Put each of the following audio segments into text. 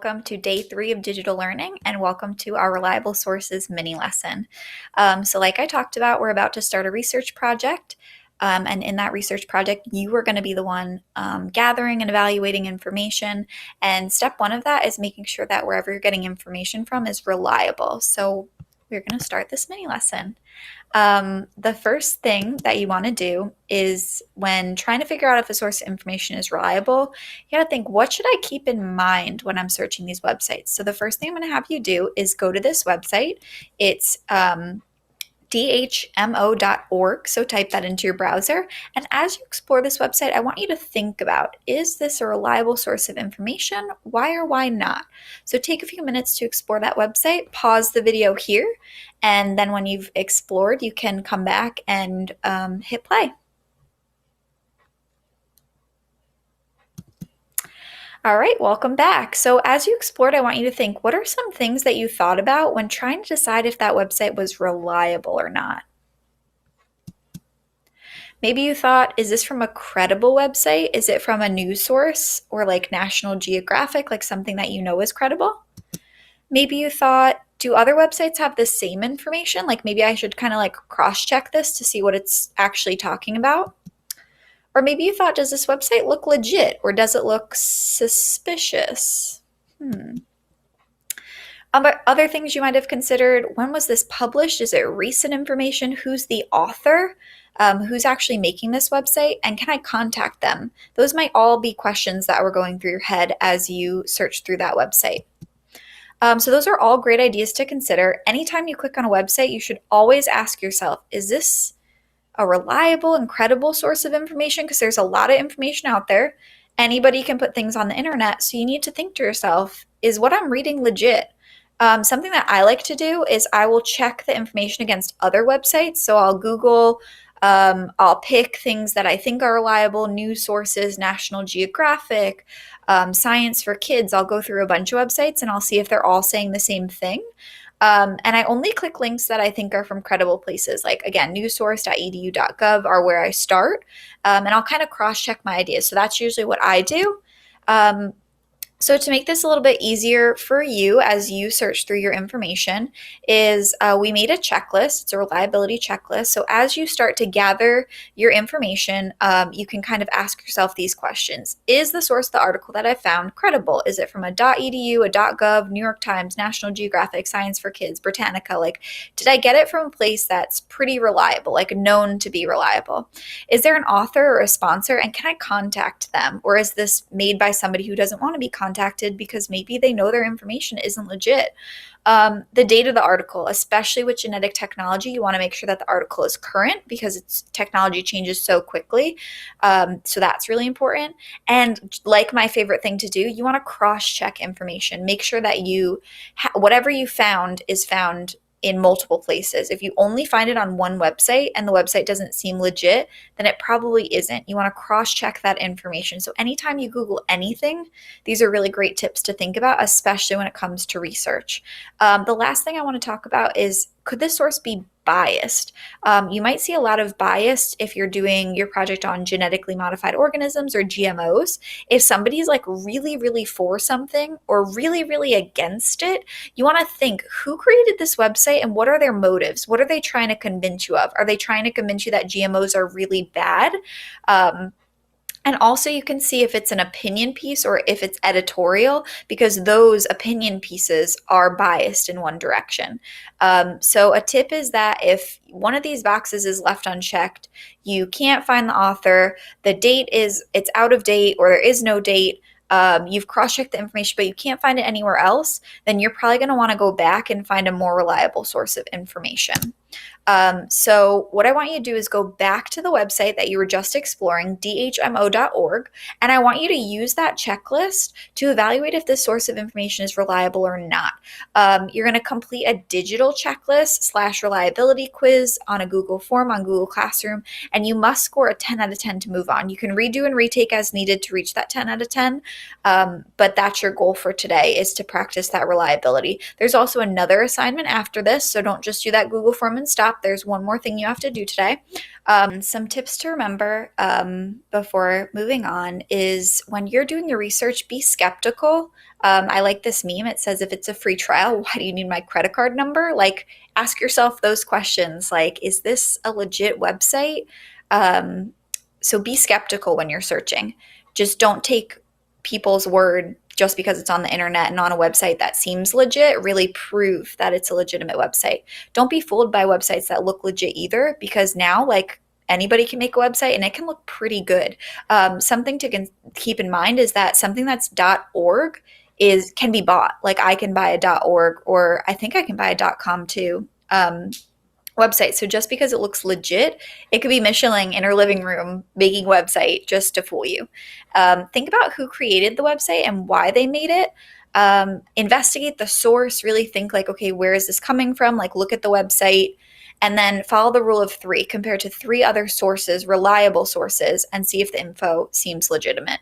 welcome to day 3 of digital learning, and welcome to our Reliable Sources mini lesson. So like I talked about, we're about to start a research project, and in that research project, you are going to be the one gathering and evaluating information, and step 1 of that is making sure that wherever you're getting information from is reliable. So we're going to start this mini lesson. The first thing that you want to do is when trying to figure out if a source of information is reliable, you got to think, what should I keep in mind when I'm searching these websites? So the first thing I'm going to have you do is go to this website. It's dhmo.org, so type that into your browser. And as you explore this website, I want you to think about, is this a reliable source of information? Why or why not? So take a few minutes to explore that website, pause the video here, and then when you've explored, you can come back and hit play. All right, welcome back. So as you explored, I want you to think, what are some things that you thought about when trying to decide if that website was reliable or not? Maybe you thought, is this from a credible website? Is it from a news source or like National Geographic, like something that you know is credible? Maybe you thought, do other websites have the same information? Like maybe I should kind of like cross-check this to see what it's actually talking about. Or maybe you thought, does this website look legit or does it look suspicious? Other things you might have considered, when was this published? Is it recent information? Who's the author? Who's actually making this website? And can I contact them? Those might all be questions that were going through your head as you search through that website. So those are all great ideas to consider. Anytime you click on a website, you should always ask yourself, is this a reliable and credible source of information? Because there's a lot of information out there. Anybody can put things on the internet. So you need to think to yourself, is what I'm reading legit? Something that I like to do is I will check the information against other websites. So I'll Google, I'll pick things that I think are reliable, news sources, National Geographic, Science for Kids. I'll go through a bunch of websites and I'll see if they're all saying the same thing. And I only click links that I think are from credible places. Like, again, newssource.edu.gov are where I start. And I'll kind of cross-check my ideas. So that's usually what I do. So to make this a little bit easier for you as you search through your information is we made a checklist. It's a reliability checklist. So as you start to gather your information, you can kind of ask yourself these questions. Is the source of the article that I found credible? Is it from a .edu, a .gov, New York Times, National Geographic, Science for Kids, Britannica? Like, did I get it from a place that's pretty reliable, like known to be reliable? Is there an author or a sponsor, and can I contact them? Or is this made by somebody who doesn't want to be contacted because maybe they know their information isn't legit? The date of the article, especially with genetic technology, you want to make sure that the article is current because technology changes so quickly. So that's really important. And like my favorite thing to do, you want to cross-check information. Make sure that whatever you found is found in multiple places. If you only find it on one website and the website doesn't seem legit, then it probably isn't. You want to cross-check that information. So anytime you Google anything, these are really great tips to think about, especially when it comes to research. The last thing I want to talk about is, could this source be biased? You might see a lot of bias if you're doing your project on genetically modified organisms or GMOs. If somebody's like really, really for something or really, really against it, you want to think, who created this website and what are their motives? What are they trying to convince you of? Are they trying to convince you that GMOs are really bad? And also you can see if it's an opinion piece or if it's editorial, because those opinion pieces are biased in one direction. So a tip is that if one of these boxes is left unchecked, you can't find the author, the date it's out of date or there is no date, you've cross-checked the information, but you can't find it anywhere else, then you're probably going to want to go back and find a more reliable source of information. So what I want you to do is go back to the website that you were just exploring, dhmo.org, and I want you to use that checklist to evaluate if this source of information is reliable or not. You're going to complete a digital checklist / reliability quiz on a Google form on Google Classroom, and you must score a 10 out of 10 to move on. You can redo and retake as needed to reach that 10 out of 10, but that's your goal for today, is to practice that reliability. There's also another assignment after this, so don't just do that Google form doesn't stop. There's one more thing you have to do today. Some tips to remember before moving on is when you're doing your research, be skeptical. I like this meme. It says, if it's a free trial, why do you need my credit card number? Like, ask yourself those questions. Like, is this a legit website? So be skeptical when you're searching. Just don't take people's word just because it's on the internet and on a website that seems legit. Really prove that it's a legitimate website. Don't be fooled by websites that look legit either, because now, like, anybody can make a website and it can look pretty good. Something to keep in mind is that something that's .org can be bought. Like, I can buy a .org, or I think I can buy a .com too. Website. So just because it looks legit, it could be Michelin in her living room making website just to fool you. Think about who created the website and why they made it. Investigate the source. Really think like, okay, where is this coming from? Like, look at the website, and then follow the rule of three. Compare to three other sources, reliable sources, and see if the info seems legitimate.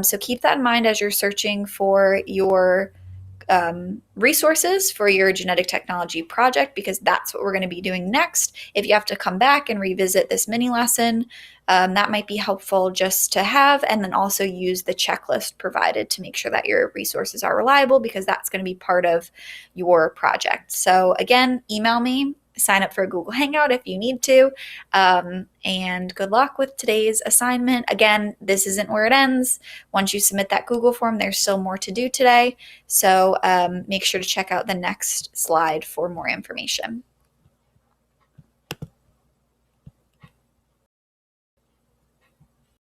So keep that in mind as you're searching for your resources for your genetic technology project, because that's what we're going to be doing next. If you have to come back and revisit this mini lesson, that might be helpful just to have, and then also use the checklist provided to make sure that your resources are reliable, because that's going to be part of your project. So again, email me, sign up for a Google Hangout if you need to, and good luck with today's assignment. Again, this isn't where it ends. Once you submit that Google form, there's still more to do today. So make sure to check out the next slide for more information.